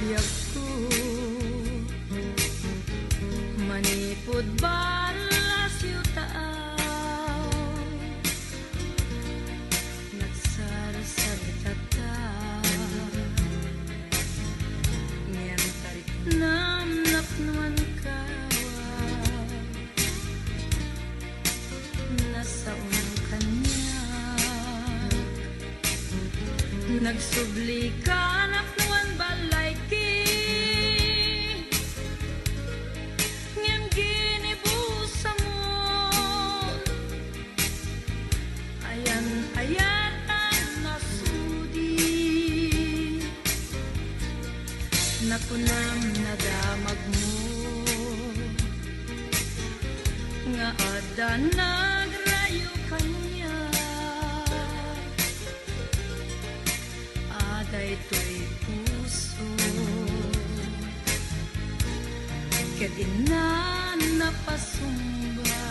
biyag ko manipod balas yutaaw nagsarsartata ngem tarik nam napnuan kawa nasaun kanya nagsubli ka napnuan balay ki ngem ginibusa mo ayan ayatan nasudi nakunam nadamag mo nga ada nagrayo kanya aday to'y puso kadinan napasumba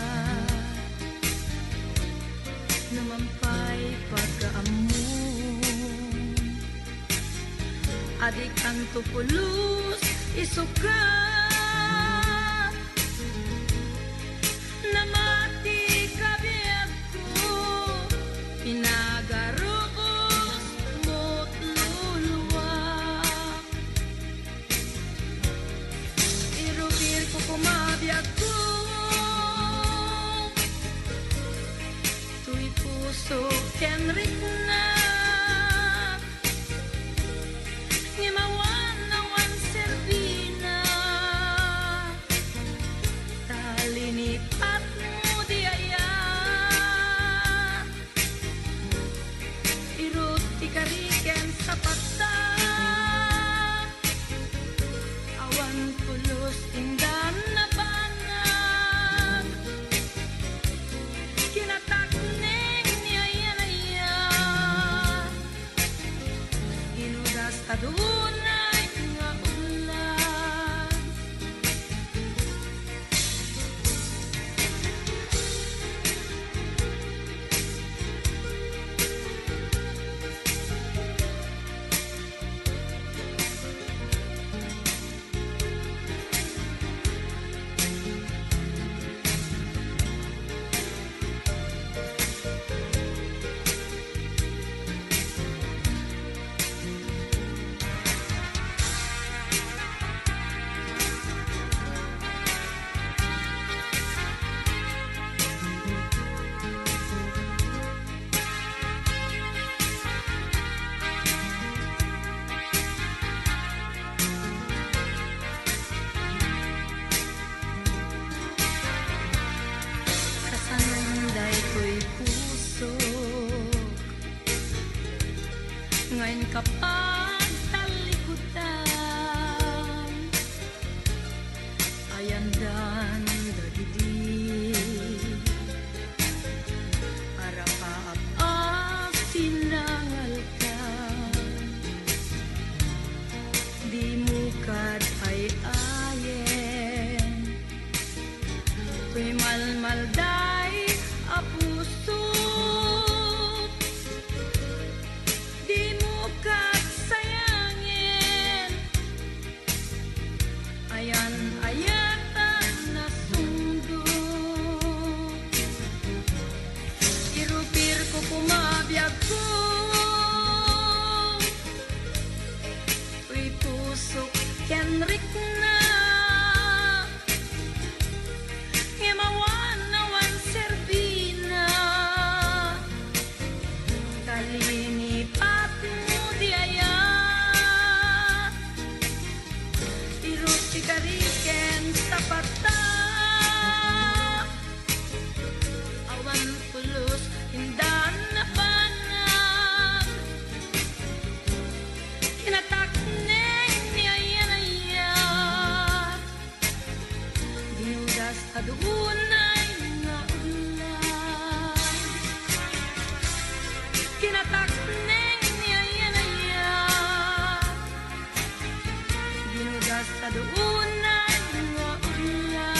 namampay pagkaamu adik ang tupulus isuka namati kabiyag ko pinagarubos mo't luluwa irupir ko kumabiyag ko tuy puso Henrik na ngimawan nawan serbina talinipat mo di ayan irut ikariken sa pata awan pulos indan na banag kinatakneng ni ayan inudas adunay nga ulan kasananday ko'y puso ngayon kapag talikutan ayandan dagidi arapaap sinangalkan di mukad ay ayen tuy malmalday a puso di mukad sayangin ayan ayatan na sundo irupir ko kumabiyag ko tuy puso Henrik na ngimawan nawan serbina talinipat mo di ayan irut ikariken sa pata awan pulos hindan na banag kinatakneng ni ayan diudas adunay nga ulan kinatakneng ni ayan diudas adunay nga ulan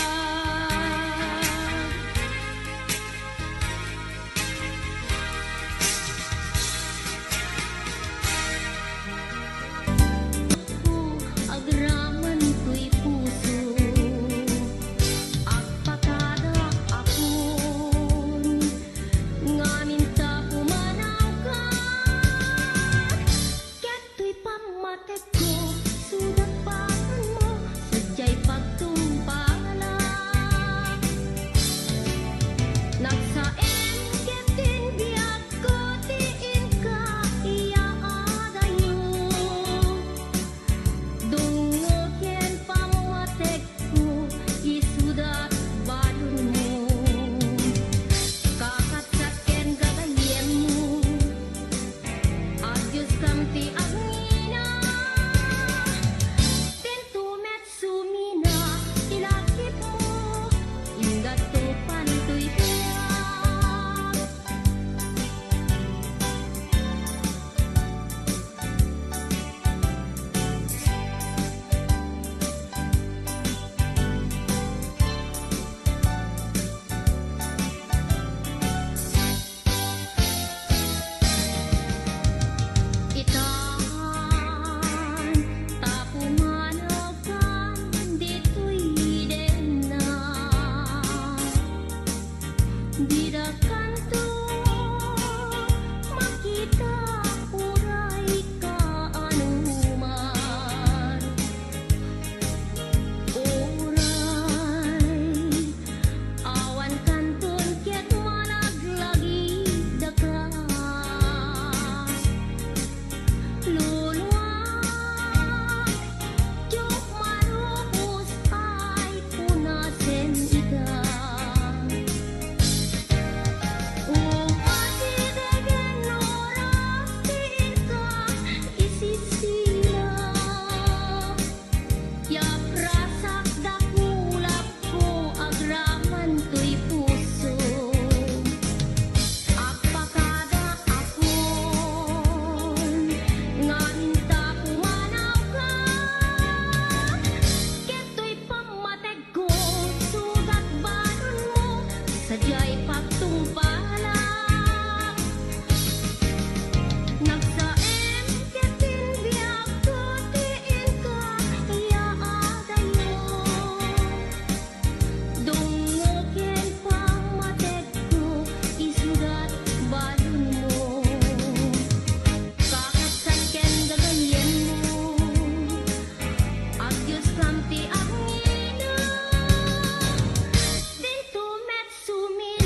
Di kanto makita uray kaanuman uray awan kanton ket malaglagi daka lunwa jok marupus ay punasen ika Sajay pagtumpalak nagsaem ketin biag kutiin ka ya adayo dungukin pamated ko isugat balon mo kakatsan ken gagayen mo agyos kamti agngina dito met sumil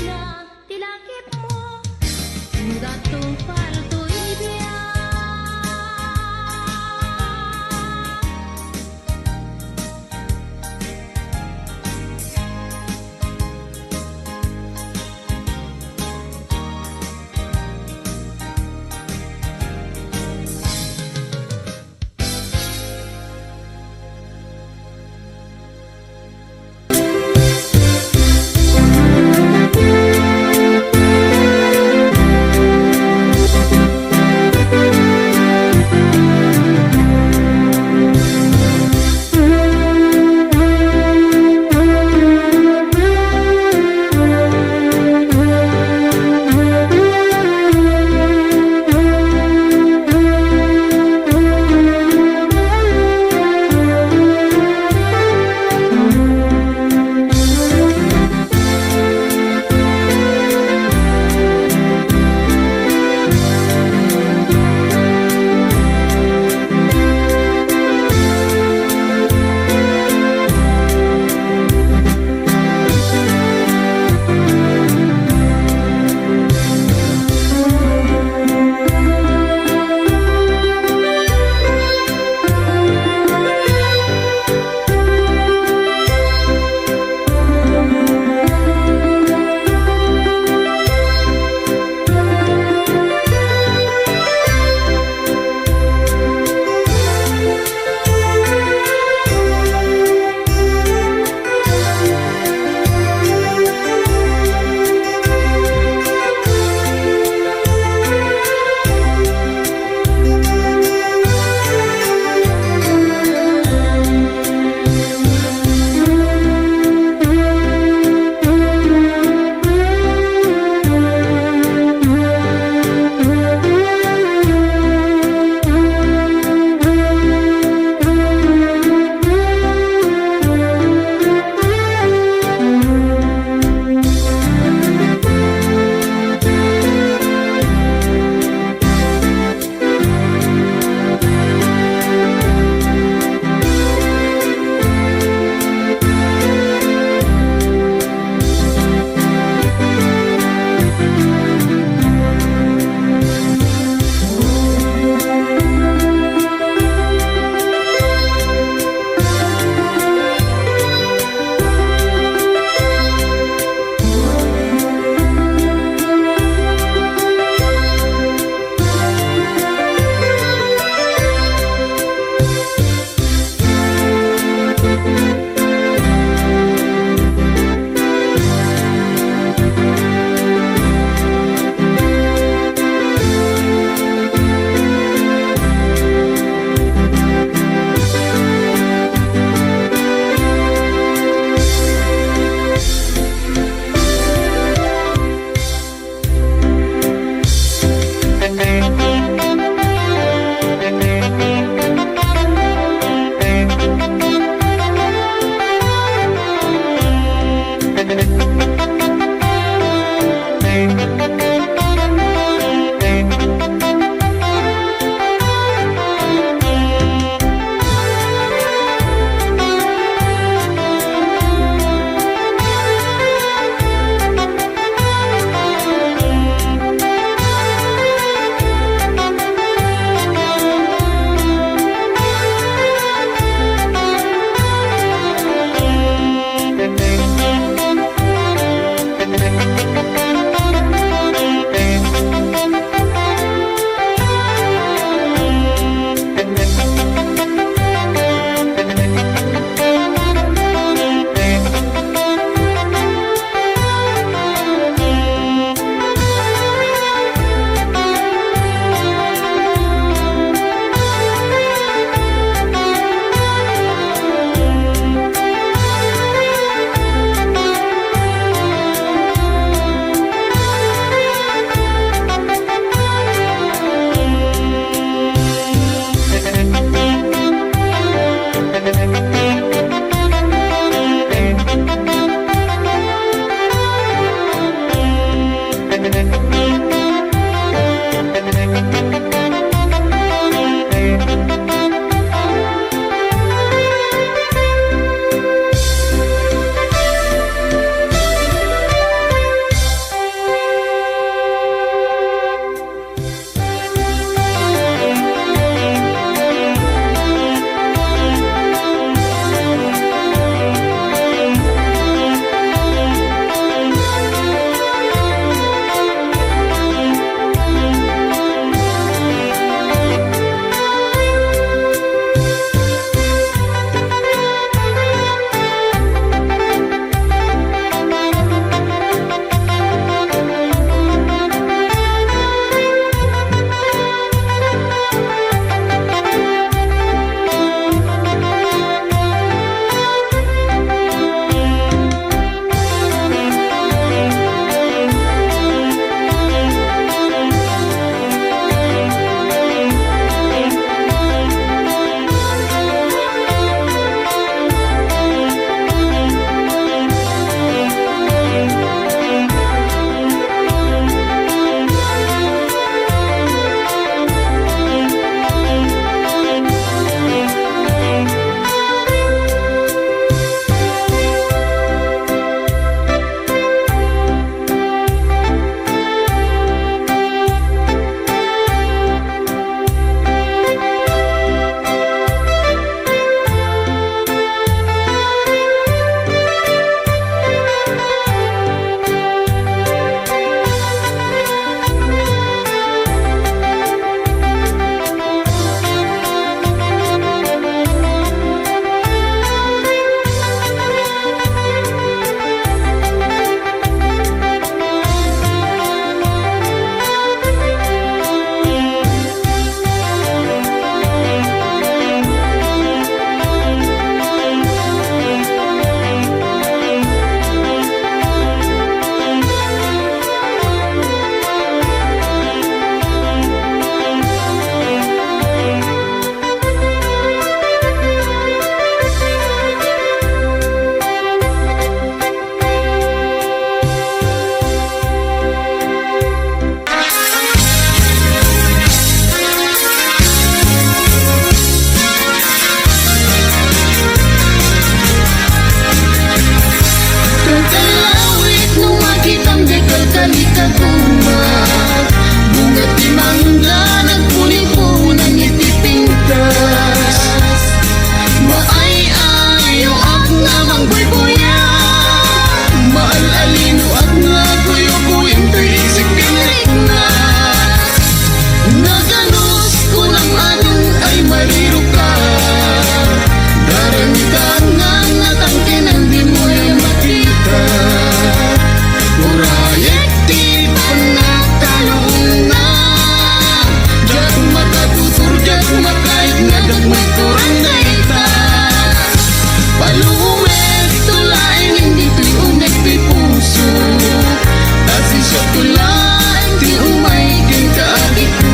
Sa tulaan ti umay ken kaagit ko.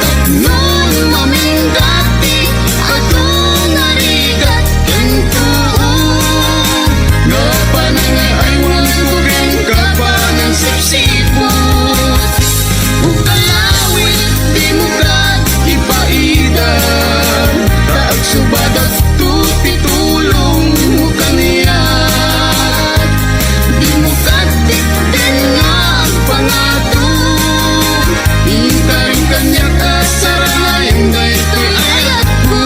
Tapnon maminggati ato narigat ken tuo. Nga panangay ay walang kugen kapanang sipsipot. Ug kalawit di mo gad ipaidan. Taag subadat tuti tulong mo kaniyat. Di mo katikten nga ang pangatong. Intaring kanya kasarayan na ito'y ayat ko.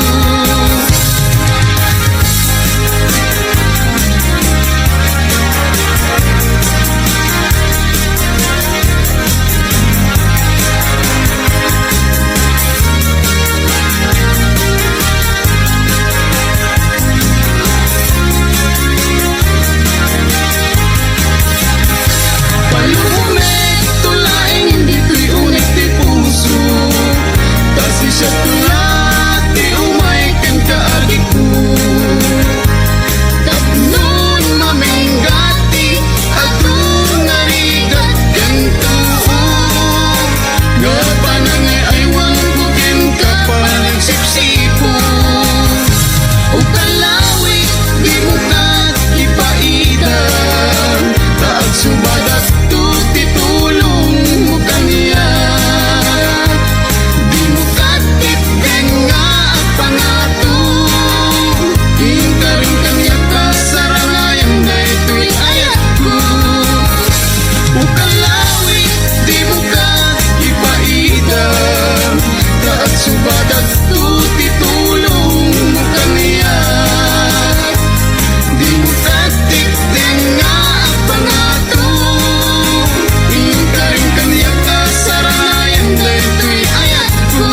Palumet, tulaing hindi to'y unik di puso. Kasi sa tulat, di umay ken kaagit ko. Tapnon maminggati, atong narigat ken tuo. Nga panangay ay walang kugen kapanang sipsipon. O kalawit, di mo kat ipaidan. Taag subadat tuti tulong mo kaniyat. Di mo katikten nga ang pangatong. Intaring kanya kasaranayan na ito'y ayat ko. O kalawit, di mo kat ipaidan. Taag subadat tuti tulong mo kaniyat. Di mo katikten nga ang pangatong. Intaring kanya kasaranayan na ito'y ayat ko.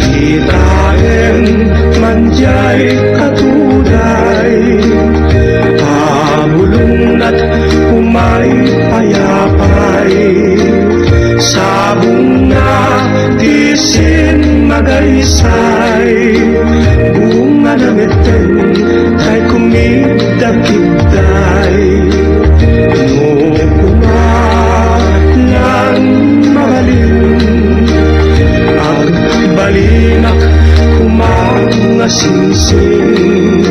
Kitain manjay katuday, pamulong at umay payapay. Sa bunga tisin magaysay, bunga na meten tay kumidakigday. No kumalan mabalin ang balinak kumangasinsing.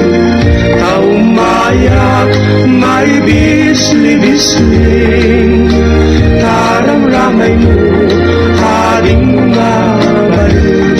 Taumayak may bisli-bisling, taramramay mo haring mabalin.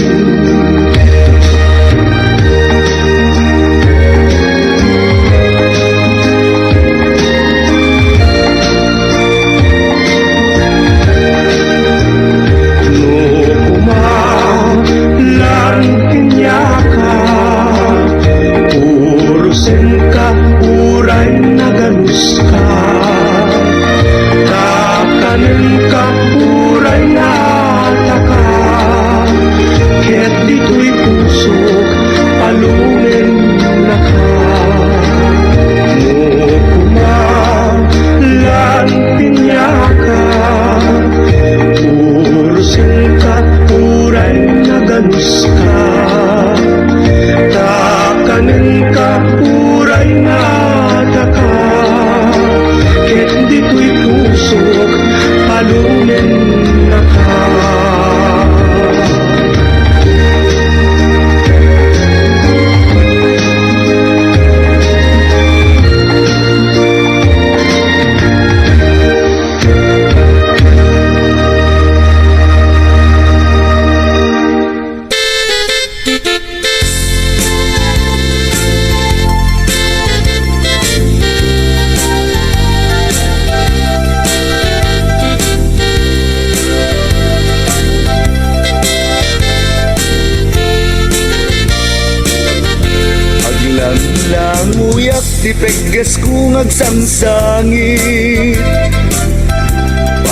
Di pegas kung agsangsangit,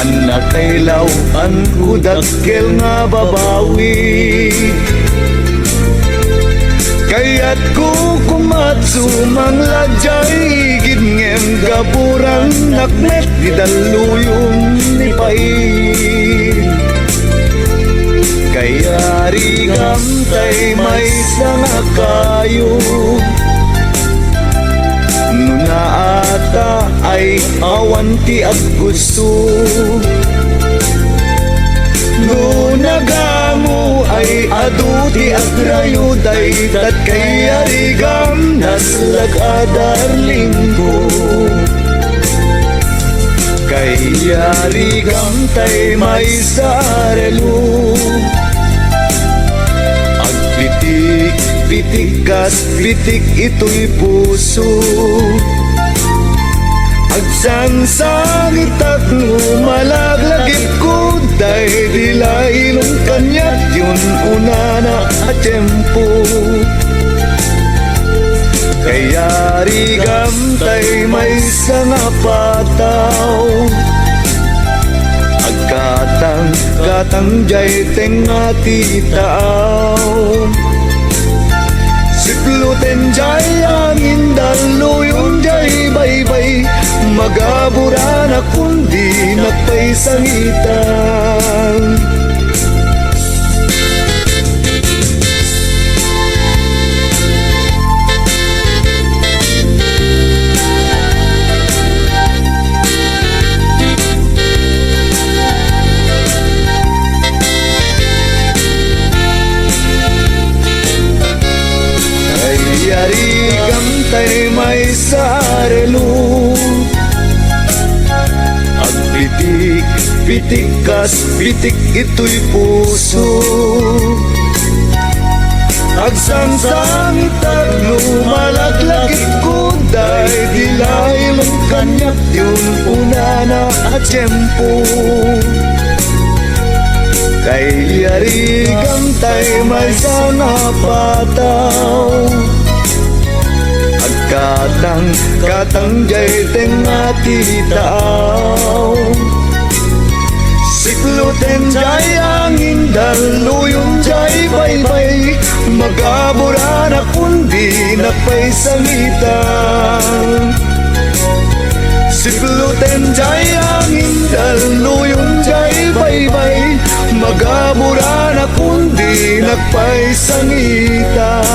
Anak kay lawan ko dakkel nga babawi. Kaya't ko kumatsu manglajay gidngem gaburang nakmet di daluyong ni pay. Kaya rigam tay may sanga kayo. Nuna ata ay awanti at gusto. Nunagamu ay aduti at rayuday tat kaya rigam naslag adarling ko. Kaya rigam tay may sarelo. Agpitik, pitik kas pitik ito'y puso. Agsangsangit at lumalaglagip ko dahil dilay nung kanyat yun una na at tempo. Kaya rigam tay may sanga pataw. Katang jay tengati tao. Sikluten jay angin daluyong jay baybay. Magabura na kundi napay sangitan. Rigam tay may sarelo. Agpitik, pitik kas pitik ito'y puso. Agsangsangit at lumalaglagit ko dahil dilay mong kanyat yun una na at tempo. Kaya rigam tay may sana pataw. Katang jay tengati tao. Sikluten jay angin daluyong jay baybay. Magabura na kundi napay sangitan. Sikluten jay angin daluyong jay baybay. Magabura na kundi napay sangitan.